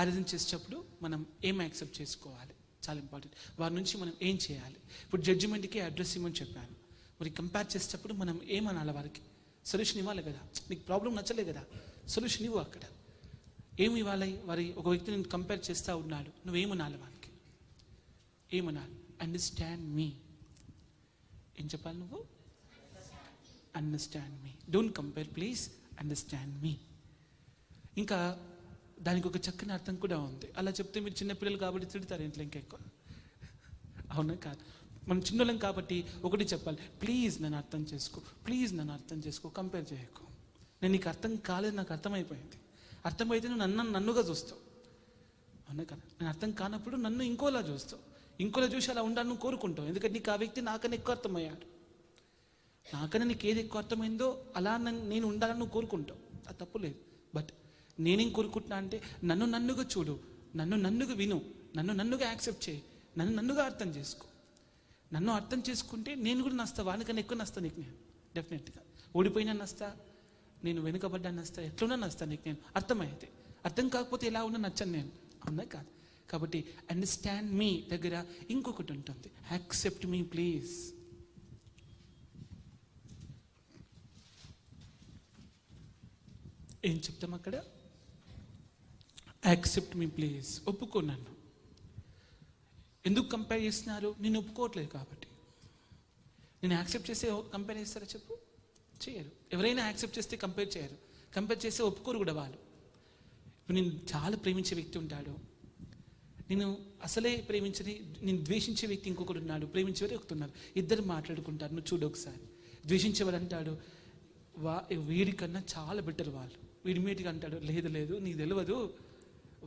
Comparison చేసేటప్పుడు మనం ఏం యాక్సెప్ట్ చేసుకోవాలి, చాలా ఇంపార్టెంట్. వారి నుంచి మనం ఏం చేయాలి. ఇప్పుడు జడ్జిమెంట్కి అడ్రస్ ఇవ్వమని చెప్పాను. మరి కంపేర్ చేసేటప్పుడు మనం ఏమనాలి, వారికి సొల్యూషన్ ఇవ్వాలి కదా. నీకు ప్రాబ్లం నచ్చలే కదా, సొల్యూషన్ ఇవ్వు. అక్కడ ఏమి ఇవ్వాలి? వారి ఒక వ్యక్తిని కంపేర్ చేస్తూ ఉన్నాడు, నువ్వేమనాలి వారికి? ఏమనాలి? Understand me. ఏం చెప్పాలి నువ్వు? Understand me. Don't compare, please understand me. ఇంకా దానికి ఒక చక్కని అర్థం కూడా ఉంది. అలా చెప్తే మీరు చిన్నపిల్లలు కాబట్టి తిడతారు ఇంట్లో ఇంకా ఎక్కువ. అవునా కాదు? మనం చిన్నోళ్ళం కాబట్టి ఒకటి చెప్పాలి, ప్లీజ్ నన్ను అర్థం చేసుకో, ప్లీజ్ నన్ను అర్థం చేసుకో, కంపేర్ చేయకు. నేను నీకు అర్థం కాలేదు, నాకు అర్థమైపోయింది. అర్థమైతే నువ్వు నన్నుగా చూస్తావు. అవునా కదా? నేను అర్థం కానప్పుడు నన్ను ఇంకోలా చూస్తావు. ఇంకోలా చూసి అలా ఉండాలని నువ్వు కోరుకుంటావు. ఎందుకంటే నీకు ఆ వ్యక్తి నాకన్నా ఎక్కువ అర్థమయ్యాడు. నాకన్నా నీకు ఏది ఎక్కువ అర్థమైందో అలా నేను ఉండాలని నువ్వు కోరుకుంటావు. అది తప్పు లేదు. బట్ నేనేం కోరుకుంటున్నా అంటే నన్నుగా చూడు, నన్నుగా విను, నన్నుగా యాక్సెప్ట్ చేయి, నన్నుగా అర్థం చేసుకో. నన్ను అర్థం చేసుకుంటే నేను కూడా నస్తా, వానికన్నా ఎక్కువ నస్తా నీకు నేను. డెఫినెట్గా ఓడిపోయినా నస్తా, నేను వెనుకబడ్డా నస్తా, ఎట్లున్నా నస్తా నీకు నేను. అర్థమైతే. అర్థం కాకపోతే ఎలా ఉన్నా నచ్చను నేను. అవునా కాదు? కాబట్టి అండర్స్టాండ్ మీ దగ్గర ఇంకొకటి ఉంటుంది, యాక్సెప్ట్ మీ ప్లీజ్. ఏం చెప్తాం అక్కడ? Accept me please. ఒప్పుకో నన్ను. ఎందుకు కంపేర్ చేస్తున్నారు? నేను ఒప్పుకోవట్లేదు కాబట్టి. నేను యాక్సెప్ట్ చేస్తే కంపేర్ చేస్తారా చెప్పు? చేయరు. ఎవరైనా యాక్సెప్ట్ చేస్తే కంపేర్ చేయరు. కంపేర్ చేస్తే ఒప్పుకోరు కూడా వాళ్ళు. ఇప్పుడు నేను చాలా ప్రేమించే వ్యక్తి ఉంటాడు, నేను అసలే నేను ద్వేషించే వ్యక్తి ఇంకొకటి ఉన్నాడు, ప్రేమించేవారు ఒకటి ఉన్నారు. ఇద్దరు మాట్లాడుకుంటారు. నువ్వు చూడు ఒకసారి. ద్వేషించేవాడు అంటాడు, వీడికన్నా చాలా బెటర్ వాళ్ళు. వీడిమేటిగా అంటాడు, లేదు నీకు తెలియదు,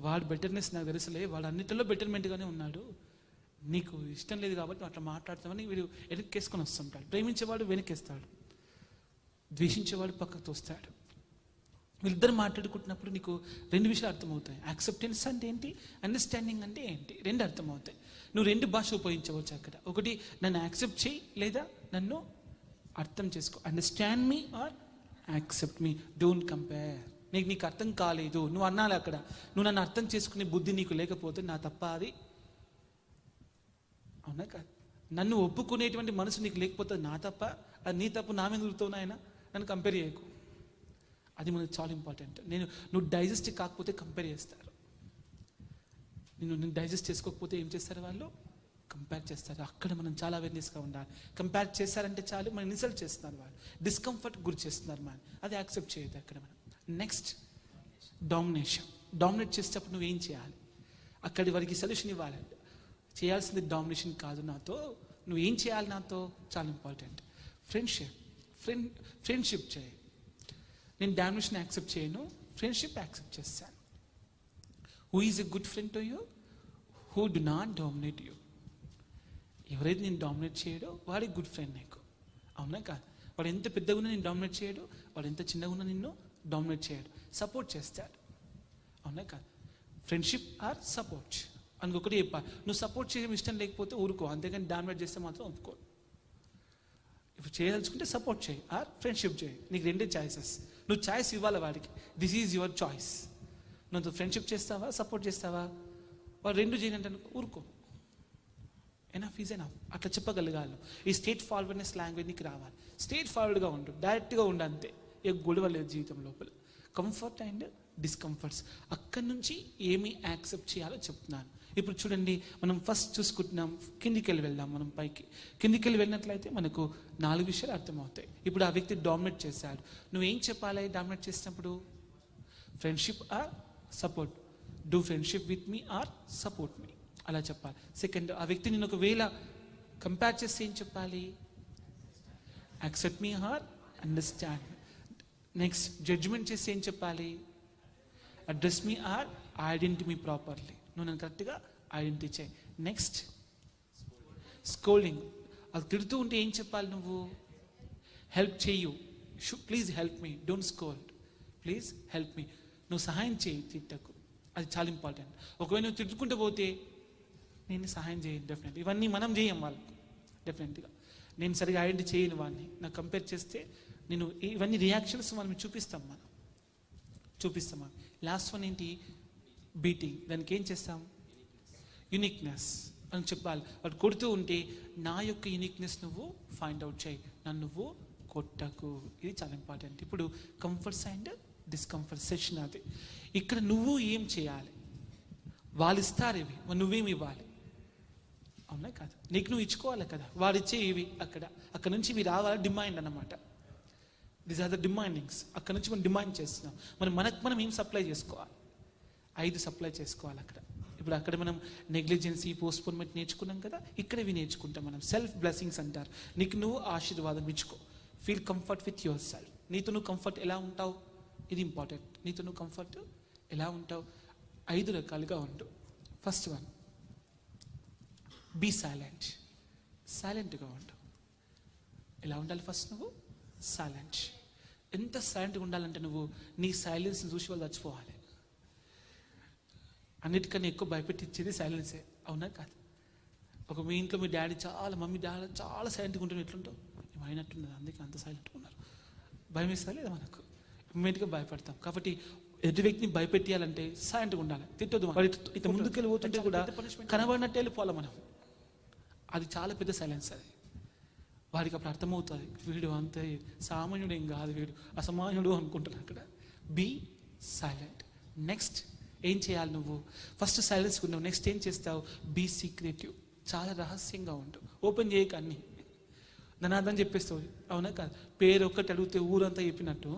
వాడు బెటర్నెస్ నాకు తెలుసులే, వాడు అన్నిటిలో బెటర్మెంట్గానే ఉన్నాడు, నీకు ఇష్టం లేదు కాబట్టి అట్లా మాట్లాడతామని వీడు వెనక్కేసుకొని వస్తుంటాడు. ప్రేమించేవాడు వెనక్కేస్తాడు, ద్వేషించేవాడు పక్కకు తోస్తాడు. వీళ్ళిద్దరు మాట్లాడుకుంటున్నప్పుడు నీకు రెండు విషయాలు అర్థమవుతాయి. యాక్సెప్టెన్స్ అంటే ఏంటి, అండర్స్టాండింగ్ అంటే ఏంటి, రెండు అర్థమవుతాయి. నువ్వు రెండు భాష ఉపయోగించవచ్చు అక్కడ. ఒకటి నన్ను యాక్సెప్ట్ చేయి, లేదా నన్ను అర్థం చేసుకో. Understand me or accept me. Don't compare. నీకు అర్థం కాలేదు నువ్వు అన్నాలి అక్కడ. నువ్వు నన్ను అర్థం చేసుకునే బుద్ధి నీకు లేకపోతే నా తప్ప అది. అవునా కాదు? నన్ను ఒప్పుకునేటువంటి మనసు నీకు లేకపోతే నా తప్ప, అది నీ తప్పు. నా మీద దొరుకుతావు ఆయన, నన్ను కంపేర్ చేయకు. అది మనకు చాలా ఇంపార్టెంట్. నువ్వు డైజెస్ట్ కాకపోతే కంపేర్ చేస్తారు. నేను డైజెస్ట్ చేసుకోకపోతే ఏం చేస్తారు వాళ్ళు? కంపేర్ చేస్తారు. అక్కడ మనం చాలా అవేర్నెస్గా ఉండాలి. కంపేర్ చేస్తారంటే చాలు మనం ఇన్సల్ట్ చేస్తున్నారు, వాళ్ళు డిస్కంఫర్ట్ గురి చేస్తున్నారు మనం. అది యాక్సెప్ట్ చేయదు అక్కడ మనం. Next domination. డామినేట్ చేసేటప్పుడు నువ్వేం చేయాలి? అక్కడి వరకు సొల్యూషన్ ఇవ్వాలి. చేయాల్సింది డామినేషన్ కాదు నాతో, నువ్వేం చేయాలి నాతో, చాలా ఇంపార్టెంట్. ఫ్రెండ్షిప్ చేయి. నేను డామినేషన్ యాక్సెప్ట్ చేయను, ఫ్రెండ్షిప్ యాక్సెప్ట్ చేస్తాను. Who is a good friend to you? Who do not dominate you. ఎవరైతే నేను డామినేట్ చేయడో వాడి గుడ్ ఫ్రెండ్ నీకు. అవునా కాదు? వాడు ఎంత పెద్దగా ఉన్నా నేను డామినేట్ చేయడు, వాడు ఎంత చిన్నగా ఉన్నా నిన్ను డామినేట్ చేయడు, సపోర్ట్ చేస్తాడు. అవునా కాదు? ఫ్రెండ్షిప్ ఆర్ సపోర్ట్ అని ఒకటి చెప్పాలి. నువ్వు సపోర్ట్ చేయడం ఇష్టం లేకపోతే ఊరుకో, అంతేగాని డామినేట్ చేస్తే మాత్రం ఒప్పుకో. ఇప్పుడు చేయదలుచుకుంటే సపోర్ట్ చేయి ఆర్ ఫ్రెండ్షిప్ చేయి. నీకు రెండే చాయిసెస్. నువ్వు చాయిస్ ఇవ్వాలి వాడికి. This is your choice. నువ్వు ఫ్రెండ్షిప్ చేస్తావా, సపోర్ట్ చేస్తావా? వాడు రెండు చేయనంటే ఊరుకో. Enough is enough. అట్లా చెప్పగలగాలి. ఈ స్ట్రేట్ ఫార్వర్డ్నెస్ లాంగ్వేజ్ నీకు రావాలి. స్ట్రేట్ ఫార్వర్డ్గా ఉండు, డైరెక్ట్గా ఉండు, అంతే. ఏ గొడవ లేదు జీవితం లోపల. Comfort and discomforts. అక్కడి నుంచి ఏమి యాక్సెప్ట్ చేయాలో చెప్తున్నాను. ఇప్పుడు చూడండి, మనం ఫస్ట్ చూసుకుంటున్నాం, కిందికి వెళ్ళి వెళ్దాం. మనం కిందికి వెళ్ళి వెళ్ళినట్లయితే మనకు 4 విషయాలు అర్థమవుతాయి. ఇప్పుడు ఆ వ్యక్తి డామినేట్ చేశాడు. నువ్వేం చెప్పాలి డామినేట్ చేసినప్పుడు? Friendship or support. Do friendship with me or support me, అలా చెప్పాలి. సెకండ్, ఆ వ్యక్తి నేను ఒకవేళ కంపేర్ చేస్తే ఏం చెప్పాలి? Accept me or understand. Next, judgement చేస్తే ఏం చెప్పాలి? Address me or identity me properly. నువ్వు నన్ను కరెక్ట్గా ఐడెంటిటీ చేయి. Next, scolding. అది తిడుతూ ఉంటే ఏం చెప్పాలి నువ్వు? హెల్ప్ చేయు. Please help me, don't scold. Please help me. నువ్వు సహాయం చేయి, తిట్టకు. అది చాలా ఇంపార్టెంట్. ఒకవేళ నువ్వు తిట్టుకుంటూ పోతే నేను సహాయం చేయను. డెఫినెట్లీ ఇవన్నీ మనం చేయం వాళ్ళకు. డెఫినెట్గా నేను సరిగా ఐడెంటిటీ చేయను వాడిని. నాకు కంపేర్ చేస్తే నేను ఇవన్నీ రియాక్షన్స్ మనం చూపిస్తాం. లాస్ట్ వన్ ఏంటి? బీటింగ్, దానికి ఏం చేస్తాం? యూనిక్నెస్ అని చెప్పాలి. వాడు కొడుతూ ఉంటే నా యొక్క యూనిక్నెస్ నువ్వు ఫైండ్ అవుట్ చేయి, నన్ను నువ్వు కొట్టకు. ఇది చాలా ఇంపార్టెంట్. ఇప్పుడు కంఫర్ట్స్ అండ్ డిస్కంఫర్ట్ సెషన్ అది. ఇక్కడ నువ్వు ఏం చేయాలి? వాళ్ళు ఇస్తారు ఇవి, నువ్వేమి ఇవ్వాలి? అవునా కాదు? నీకు నువ్వు ఇచ్చుకోవాలి కదా. వాడిచ్చే ఇవి అక్కడ నుంచి ఇవి రావాలి. డిమాండ్ అన్నమాట. These are the demandings. అక్కడ నుంచి మనం డిమాండ్ చేస్తున్నాం. మనం ఏం సప్లై చేసుకోవాలి? 5 సప్లై చేసుకోవాలి అక్కడ. ఇప్పుడు అక్కడ మనం నెగ్లిజెన్సీ, పోస్ట్పోన్మెంట్ నేర్చుకున్నాం కదా. ఇక్కడ ఇవి నేర్చుకుంటాం మనం. సెల్ఫ్ బ్లెస్సింగ్స్ అంటారు. నీకు నువ్వు ఆశీర్వాదం ఇచ్చుకో. Feel comfort with yourself. నీతో నువ్వు కంఫర్ట్ ఎలా ఉంటావు? ఇది ఇంపార్టెంట్. నీతో నువ్వు కంఫర్ట్ ఎలా ఉంటావు? 5 రకాలుగా ఉండు. First one, be silent. సైలెంట్గా ఉండు. ఎలా ఉండాలి? ఫస్ట్ నువ్వు సైలెంట్. ఎంత సైలెంట్గా ఉండాలంటే నువ్వు నీ సైలెన్స్ని చూసి వాళ్ళు చచ్చిపోవాలి. అన్నిటికన్నా ఎక్కువ భయపెట్టించేది సైలెన్సే. అవునా కాదు? మీ ఇంట్లో మీ డాడీ మమ్మీ డాడీ చాలా సైలెంట్గా ఉంటుంది. ఎట్లుంటావు? ఏమైనట్టున్నది, అందుకే అంత సైలెంట్గా ఉన్నారు. భయం వేస్తా లేదా మనకు? ఇమ్మీడియట్గా భయపడతాం. కాబట్టి ఎదుటి వ్యక్తిని భయపెట్టాలంటే సైలెంట్గా ఉండాలి. తిట్టొద్దు. ఇట్లా ముందుకెళ్ళి పోతుంటే కూడా కనబడినట్టు వెళ్ళిపోవాలి మనం. అది చాలా పెద్ద సైలెన్స్. అది వాడికి అప్పుడు అర్థమవుతుంది, వీడు అంతే సామాన్యుడు ఏం కాదు, వీడు అసామాన్యుడు అనుకుంటున్నాను. అక్కడ బీ సైలెంట్. నెక్స్ట్ ఏం చేయాలి? నువ్వు ఫస్ట్ సైలెన్స్గా ఉన్నావు. నెక్స్ట్ ఏం చేస్తావు? Be secretive. చాలా రహస్యంగా ఉండు. ఓపెన్ చేయక అన్నీ ధనార్థం చెప్పేస్తావు. అవునా కాదు? పేరు ఒక్కటి అడిగితే ఊరంతా చెప్పినట్టు.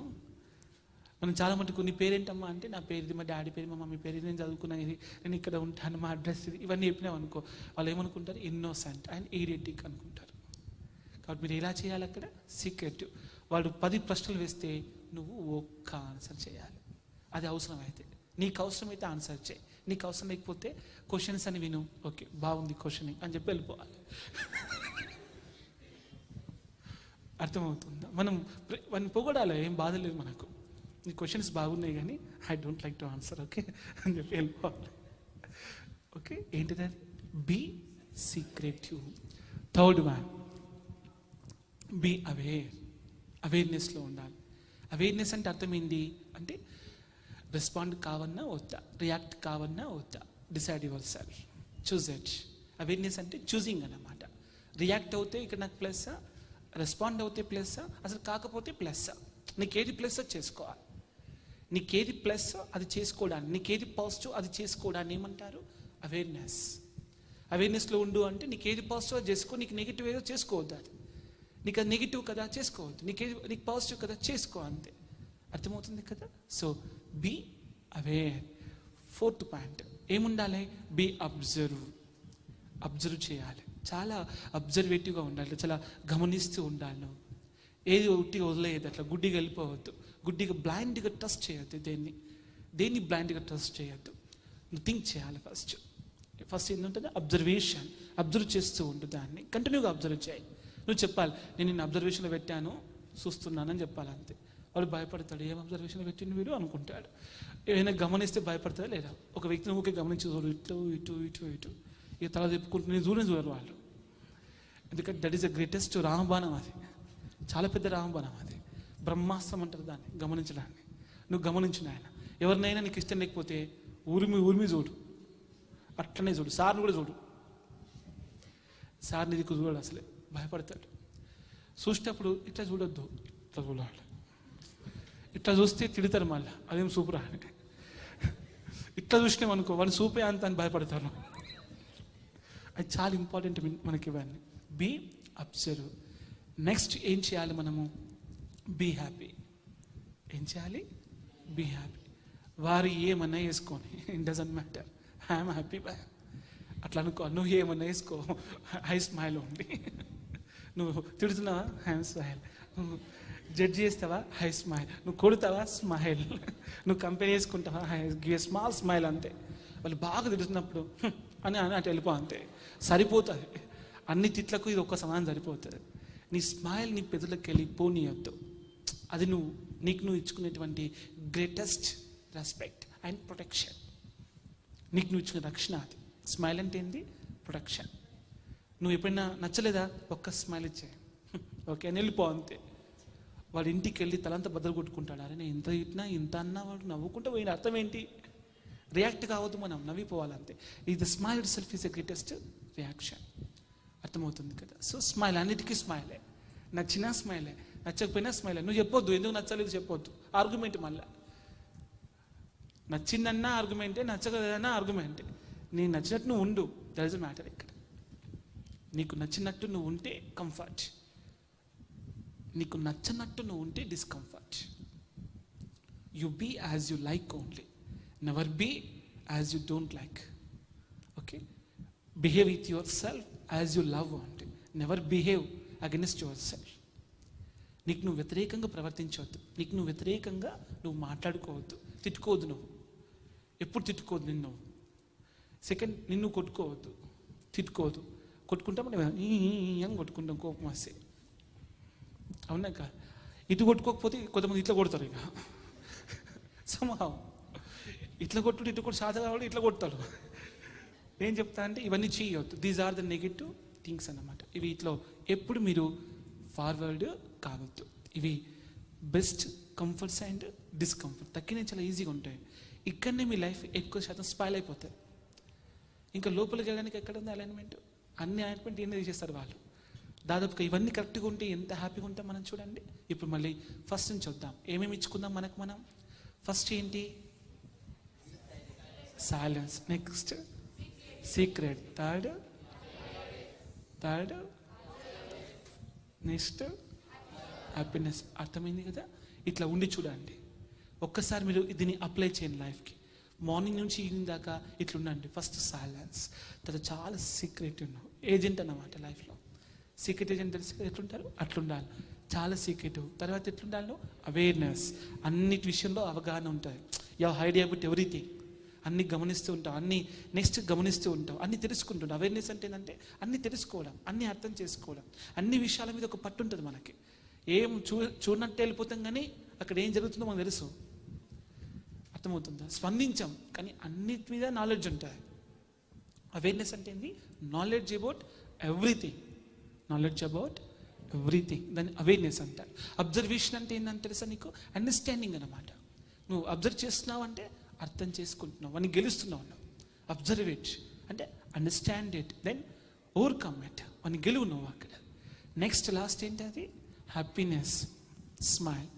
మనం చాలా మటుకు నీ పేరేంటమ్మా అంటే నా పేరు ఇది, మా డాడీ పేరు, మా మమ్మీ పేరు ఇది, నేను చదువుకున్నా ఇది, నేను ఇక్కడ ఉంటాను, మా అడ్రస్ ఇది, ఇవన్నీ చెప్పినావు అనుకో, వాళ్ళు ఏమనుకుంటారు? ఇన్నోసెంట్ అండ్ ఈడియటిక్ అనుకుంటారు. కాబట్టి మీరు ఎలా చేయాలి? అక్కడ సీక్రెటివ్. వాడు 10 ప్రశ్నలు వేస్తే నువ్వు ఒక్క ఆన్సర్ చేయాలి. అది అవసరమైతే. నీకు అవసరమైతే ఆన్సర్ చేయి. నీకు అవసరం లేకపోతే క్వశ్చన్స్ అని విను. ఓకే బాగుంది క్వశ్చన్ అని చెప్పి వెళ్ళిపోవాలి. అర్థమవుతుందా? మనం పొగడాలి, ఏం బాధ లేదు మనకు. నీ క్వశ్చన్స్ బాగున్నాయి కానీ I don't like to answer, okay అని చెప్పి వెళ్ళిపోవాలి. ఓకే, ఏంటిది? అది be secretive. Third one, be aware. అవేర్నెస్లో ఉండాలి. అవేర్నెస్ అంటే అర్థం ఏంటి అంటే రెస్పాండ్ కావన్నా వద్దా, రియాక్ట్ కావన్నా వద్దా, decide your self, choose it. Awareness అంటే చూజింగ్ అన్నమాట. రియాక్ట్ అవుతే ఇక్కడ నాకు ప్లస్సా, రెస్పాండ్ అవుతే ప్లస్సా, అసలు కాకపోతే ప్లస్సా. నీకేది ప్లస్ చేసుకోవాలి. నీకేది ప్లస్ అది చేసుకోవడానికి, నీకేది పాజిటివ్ అది చేసుకోవడాన్ని ఏమంటారు? అవేర్నెస్. అవేర్నెస్లో ఉండు అంటే నీకేది పాజిటివ్ అది చేసుకో, నీకు నెగిటివ్ ఏదో చేసుకోవద్దు. అది నీకు అది నెగిటివ్ కదా చేసుకోవద్దు, నీకు పాజిటివ్ కదా చేసుకో, అంతే. అర్థమవుతుంది కదా? So be aware. 4th point ఏముండాలి? Be observe. అబ్జర్వ్ చేయాలి. చాలా అబ్జర్వేటివ్గా ఉండాలి. చాలా గమనిస్తూ ఉండాలి. నువ్వు ఏది ఉట్టిగా వదిలేయద్దు, అట్లా గుడ్డిగా వెళ్ళిపోవద్దు. గుడ్డిగా బ్లైండ్గా ట్రస్ట్ చేయొద్దు. దేన్ని బ్లైండ్గా ట్రస్ట్ చేయొద్దు. నువ్వు థింక్ చేయాలి. ఫస్ట్ ఏంటంటే అబ్జర్వేషన్. అబ్జర్వ్ చేస్తూ ఉండు, దాన్ని కంటిన్యూగా అబ్జర్వ్ చేయి. నువ్వు చెప్పాలి, నేను నిన్ను అబ్జర్వేషన్లో పెట్టాను, చూస్తున్నానని చెప్పాలి, అంతే. వాడు భయపడతాడు, ఏం అబ్జర్వేషన్లో పెట్టిండు వీడు అనుకుంటాడు. ఏమైనా గమనిస్తే భయపడతాడా లేదా? ఒక వ్యక్తిని ఊరికే గమనించి చూడు, ఇటు ఇటు ఇటు ఇటు ఇక తల తిప్పుకుంటూ నేను చూడరు వాళ్ళు. ఎందుకంటే దట్ ఈస్ ద గ్రేటెస్ట్ రామబాణం. అది చాలా పెద్ద రామబాణం. అది బ్రహ్మాస్త్రం అంటారు దాన్ని, గమనించడాన్ని. నువ్వు గమనించు నాయన. ఎవరినైనా నీకు ఇష్టం లేకపోతే ఊరిమి చూడు, అట్లనే చూడు. సార్ని కూడా చూడు. సార్ని దిక్కు చూడాలి, అసలే భయపడతాడు. చూసేటప్పుడు ఇట్లా చూడొద్దు, ఇట్లా చూడాలి. ఇట్లా చూస్తే తిడతారు మళ్ళీ, అదేం సూపర్ అని. ఇట్లా చూసినాం అనుకో, వాళ్ళు సూపే అంత అని భయపడతారు. అది చాలా ఇంపార్టెంట్ మనకి ఇవన్నీ. Be observe. నెక్స్ట్ ఏం చేయాలి మనము? Be happy. ఏం చేయాలి? Be happy. వారు ఏమన్నా వేసుకొని, it doesn't matter, I'm happy bye. అట్లా అనుకో. నువ్వు ఏమన్నా వేసుకో, హై స్మైల్ ఉంది. నువ్వు తిడుతున్నావా? I'm smile. నువ్వు జడ్జి చేస్తావా? I smile. నువ్వు కొడతావా? స్మైల్. నువ్వు కంపెనీ చేసుకుంటావా? గివ్ స్మాల్ స్మైల్, అంతే. వాళ్ళు బాగా తిడుతున్నప్పుడు అని అటు వెళ్ళిపో, అంతే. సరిపోతుంది. అన్ని తిట్లకు ఇది ఒక్క సమానం సరిపోతుంది. నీ స్మైల్ నీ పెదవులకు వెళ్ళి పోనీయొద్దు. అది నీకు నువ్వు ఇచ్చుకునేటువంటి గ్రేటెస్ట్ రెస్పెక్ట్ అండ్ ప్రొటెక్షన్. నీకు నువ్వు ఇచ్చిన రక్షణ అది. స్మైల్ అంటే ఏంటి? ప్రొటెక్షన్. నువ్వు ఎప్పుడైనా నచ్చలేదా? ఒక్క స్మైల్ ఇచ్చే, ఓకే అని వెళ్ళిపో, అంతే. వాడు ఇంటికి వెళ్ళి తలంతా బద్దలు కొట్టుకుంటాడు. అరే నేను ఇంత ఇట్నా ఇంత అన్నా, వాడు నవ్వుకుంటూ పోయిన అర్థం ఏంటి? రియాక్ట్ కావద్దు, మనం నవ్విపోవాలంతే. The smile itself is the greatest reaction. అర్థమవుతుంది కదా? సో స్మైల్, అన్నిటికీ స్మైలే. నచ్చినా స్మైలే, నచ్చకపోయినా స్మైలే. నువ్వు చెప్పొద్దు ఎందుకు నచ్చలేదు చెప్పొద్దు, ఆర్గ్యుమెంట్. మళ్ళీ నచ్చిందన్నా ఆర్గ్యుమెంటే, నచ్చలేదన్నా ఆర్గ్యుమెంటే. నీకు నచ్చినట్టు నువ్వు ఉండు, దట్ ఇస్ మ్యాటర్. ఇక్కడ నీకు నచ్చినట్టు నువ్వు ఉంటే కంఫర్ట్, నీకు నచ్చనట్టు నువ్వు ఉంటే discomfort. You be as you like only, never be as you don't like. Okay, behave with yourself as you love అంటే, never behave against yourself. నీకు నువ్వు వ్యతిరేకంగా ప్రవర్తించవద్దు, నీకు నువ్వు వ్యతిరేకంగా నువ్వు మాట్లాడుకోవద్దు, తిట్టుకోవద్దు. నువ్వు ఎప్పుడు తిట్టుకోవద్దు నిన్ను. సెకండ్, నిన్ను కొట్టుకోవద్దు, తిట్టుకోవద్దు. కొట్టుకుంటాం అని కొట్టుకుంటాం కోపం వస్తే, అవునా కాదు? ఇటు కొట్టుకోకపోతే కొంతమంది ఇట్లా కొడతారు. ఇక సమహం ఇట్లా కొట్టుడు, ఇటు కూడా సాధ కావాలి, ఇట్లా కొడతాడు. ఏం చెప్తా అంటే ఇవన్నీ చేయవద్దు. These are the negative things అన్నమాట. ఇవి ఇట్లా ఎప్పుడు మీరు ఫార్వర్డ్ కావద్దు. ఇవి బెస్ట్ కంఫర్ట్స్ అండ్ డిస్కంఫర్ట్. తక్కినే చాలా ఈజీగా ఉంటాయి. ఇక్కడనే మీ లైఫ్ ఎక్కువ శాతం స్పాయిల్ అయిపోతాయి. ఇంకా లోపలికి వెళ్ళడానికి ఎక్కడ ఉంది అలైన్మెంట్? అన్ని అలైన్మెంట్ ఏం తీసేస్తారు వాళ్ళు. దాదాపుగా ఇవన్నీ కరెక్ట్గా ఉంటే ఎంత హ్యాపీగా ఉంటాం మనం చూడండి. ఇప్పుడు మళ్ళీ ఫస్ట్ నుంచి వద్దాం. ఏమేమి ఇచ్చుకుందాం మనకు మనం? ఫస్ట్ ఏంటి? Silence. Next secret. Third next happiness. అర్థమైంది కదా? ఇట్లా ఉండి చూడండి. ఒక్కసారి మీరు దీన్ని అప్లై చేయండి లైఫ్కి. మార్నింగ్ నుంచి ఈవినింగ్ దాకా ఇట్లా ఉండండి. ఫస్ట్ సైలెన్స్, తర్వాత చాలా సీక్రెట్ ఏజెంట్ అన్నమాట లైఫ్లో. సీక్రెట్ ఏజెంట్ తెలిసి ఎట్లుంటారు అట్లుండాలి, చాలా సీక్రెట్. తర్వాత ఎట్లుండాలి? అవేర్నెస్. అన్నిటి విషయంలో అవగాహన ఉంటుంది. You idea about everything. అన్ని గమనిస్తూ ఉంటాం, అన్ని నెక్స్ట్ గమనిస్తూ ఉంటాం, అన్ని తెలుసుకుంటాం. అవేర్నెస్ అంటే ఏంటంటే అన్ని తెలుసుకోవడం, అన్ని అర్థం చేసుకోవడం, అన్ని విషయాల మీద ఒక పట్టు ఉంటుంది మనకి. ఏం చూడనట్టు వెళ్ళిపోతాం కానీ అక్కడ ఏం జరుగుతుందో మనకు తెలుసు. అర్థమవుతుందా? స్పందించాం కానీ అన్నిటి మీద నాలెడ్జ్ ఉంటుంది. అవేర్నెస్ అంటే ఏంటి? Knowledge about everything. Knowledge about everything, దాన్ని అవేర్నెస్ అంటారు. అబ్జర్వేషన్ అంటే ఏంటంటే తెలుసా నీకు? అండర్స్టాండింగ్ అన్నమాట. నువ్వు అబ్జర్వ్ చేస్తున్నావు అంటే అర్థం చేసుకుంటున్నావు, అని గెలుస్తున్నావు అన్నావు. అబ్జర్వ్ ఇట్ అంటే understand it, then overcome it, అని గెలువు నువ్వు అక్కడ. నెక్స్ట్ లాస్ట్ ఏంటి? అది హ్యాపీనెస్. Smile,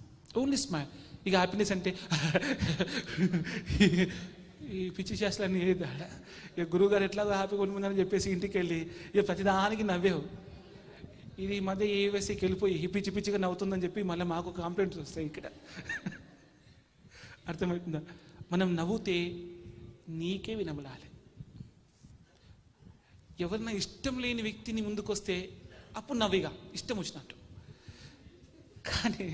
only smile. ఇక హ్యాపీనెస్ అంటే ఈ పిచ్చి చేష్టలన్నీ ఏదాడ. ఇక గురువుగారు ఎట్లాగో హ్యాపీగా ఉంటుందని చెప్పేసి ఇంటికి వెళ్ళి ఇక ప్రతిదానికి నవ్వేవు. ఇది ఈ మధ్య ఏవేసీకి వెళ్ళిపోయి పిచ్చి పిచ్చిగా నవ్వుతుందని చెప్పి మళ్ళీ మాకు కాంప్లైంట్స్ వస్తాయి ఇక్కడ. అర్థమవుతుందా? మనం నవ్వుతే నీకే వినబడాలి. ఎవరన్నా ఇష్టం లేని వ్యక్తిని ముందుకొస్తే అప్పుడు నవ్విగా ఇష్టం వచ్చినట్టు. కానీ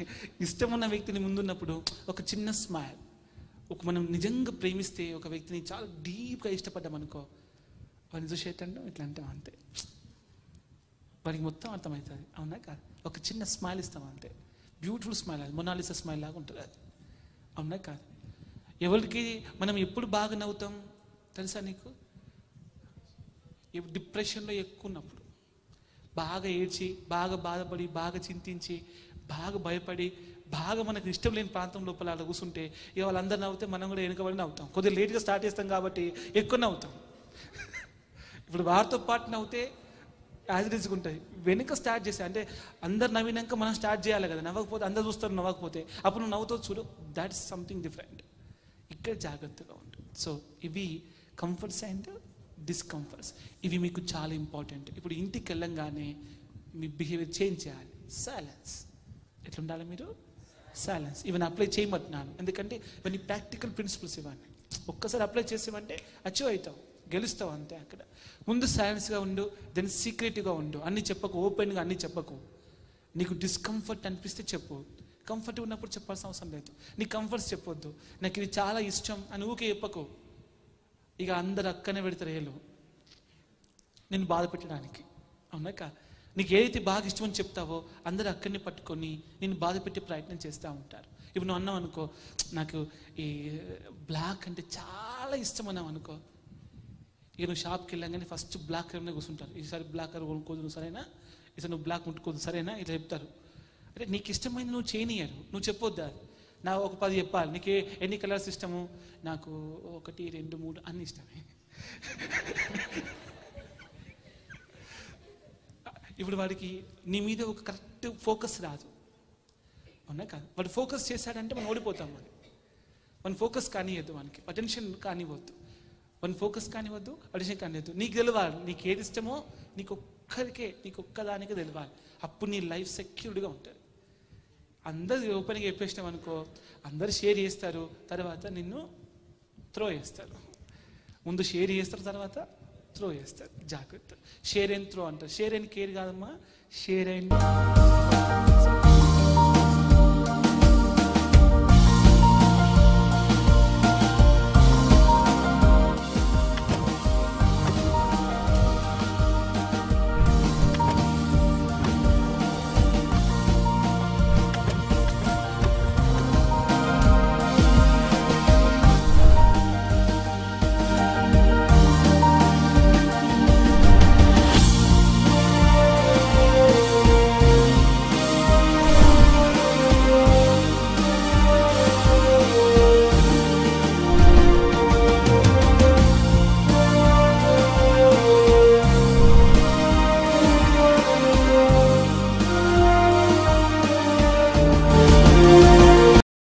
ఇష్టం ఉన్న వ్యక్తిని ముందున్నప్పుడు ఒక చిన్న స్మైల్, మనం నిజంగా ప్రేమిస్తే ఒక వ్యక్తిని చాలా డీప్గా ఇష్టపడ్డామనుకో, వాడిని చూసేటండు ఇట్లా అంటాం అంతే, వాడికి మొత్తం అర్థమవుతుంది. అవునా కాదు? ఒక చిన్న స్మైల్ ఇస్తాం అంతే. బ్యూటిఫుల్ స్మైల్, అది మొనాలిసా స్మైల్ లాగా ఉంటుంది అది. అవునా కాదు? ఎవరికి మనం ఎప్పుడు బాగా నవ్వుతాం తెలుసా నీకు? డిప్రెషన్లో ఎక్కువ ఉన్నప్పుడు, బాగా ఏడ్చి, బాగా బాధపడి, బాగా చింతించి, బాగా భయపడి, బాగా మనకు ఇష్టం లేని ప్రాంతం లోపల అలా కూర్చుంటే ఇక వాళ్ళందరూ నవ్వుతే మనం కూడా వెనుకబడి నవ్వుతాం. కొద్దిగా లేట్గా స్టార్ట్ చేస్తాం కాబట్టి ఎక్కువ నవ్వుతాం. ఇప్పుడు వారితో పాటు నవ్వుతే యాజ్ ఇట్ ఈజ్గా ఉంటుంది. వెనుక స్టార్ట్ చేస్తే అంటే అందరు నవ్వినాక మనం స్టార్ట్ చేయాలి కదా. నవ్వకపోతే అందరు చూస్తారు, నవ్వకపోతే అప్పుడు నువ్వు నవ్వుతో చూడు, దాట్ ఇస్ సంథింగ్ డిఫరెంట్. ఇక్కడ జాగ్రత్తగా ఉంటుంది. సో ఇవి కంఫర్ట్స్ అండ్ డిస్కంఫర్ట్స్, ఇవి మీకు చాలా ఇంపార్టెంట్. ఇప్పుడు ఇంటికి వెళ్ళంగానే మీ బిహేవియర్ చేంజ్ చేయాలి. సైలెన్స్. ఎట్లా ఉండాలి మీరు? సైలెన్స్. ఇవన్నీ అప్లై చేయమంటున్నాను ఎందుకంటే ఇవన్నీ ప్రాక్టికల్ ప్రిన్సిపల్స్. ఇవన్నీ ఒక్కసారి అప్లై చేసేవంటే అచీవ్ అవుతావు, గెలుస్తావు అంతే. అక్కడ ముందు సైలెన్స్గా ఉండు, దెన్ సీక్రెట్గా ఉండు. అన్నీ చెప్పకు, ఓపెన్గా అన్నీ చెప్పకు. నీకు డిస్కంఫర్ట్ అనిపిస్తే చెప్పు, కంఫర్ట్ ఉన్నప్పుడు చెప్పాల్సిన అవసరం లేదు. నీ కంఫర్ట్స్ చెప్పొద్దు. నాకు ఇది చాలా ఇష్టం అని ఊకే చెప్పకు. ఇక అందరు అక్కనే పెడతారు ఏళ్ళు నేను బాధ పెట్టడానికి. అవునాక? నీకు ఏదైతే బాగా ఇష్టం అని చెప్తావో అందరూ అక్కడిని పట్టుకొని నేను బాధ పెట్టే ప్రయత్నం చేస్తూ ఉంటారు. ఇప్పుడు నువ్వు అన్నావు అనుకో, నాకు ఈ బ్లాక్ అంటే చాలా ఇష్టం అన్నావు అనుకో, ఇక నువ్వు షాప్కి వెళ్ళాగానే ఫస్ట్ బ్లాక్ కలర్నే కూర్చుంటారు. ఈసారి బ్లాక్ కలర్ కొనుక్కోదు నువ్వు, సరేనా? ఈసారి నువ్వు బ్లాక్ ముట్టుకోదు, సరేనా? ఇట్లా చెప్తారు. అంటే నీకు ఇష్టమైంది నువ్వు చేయనియరు, నువ్వు చెప్పొద్దా? నా ఒక 10 చెప్పాలి. నీకు ఎన్ని కలర్స్ ఇష్టము? నాకు 1, 2, 3 అన్ని ఇష్టమే. ఇప్పుడు వాడికి నీ మీద ఒక కరెక్ట్ ఫోకస్ రాదు, అవునా కాదు? వాడు ఫోకస్ చేశాడంటే మనం ఓడిపోతాం. మన ఫోకస్ కానివద్దు, మనకి అటెన్షన్ కానివ్వద్దు, మన ఫోకస్ కానివ్వద్దు, అటెన్షన్ కానివ్వద్దు. నీకు తెలియాలి నీకు ఏది ఇష్టమో, నీకు ఒక్కదానికే తెలియాలి. అప్పుడు నీ లైఫ్ సెక్యూర్డ్గా ఉంటుంది. అందరు ఓపెన్గా చెప్పేసినాం అనుకో, అందరు షేర్ చేస్తారు, తర్వాత నిన్ను త్రో చేస్తారు. ముందు షేర్ చేస్తారు, తర్వాత త్రో చేస్తారు. జాగ్రత్త. షేర్ అండ్ త్రో అంటారు. షేర్ అండ్ కేర్ కాదమ్మా, షేర్ అండ్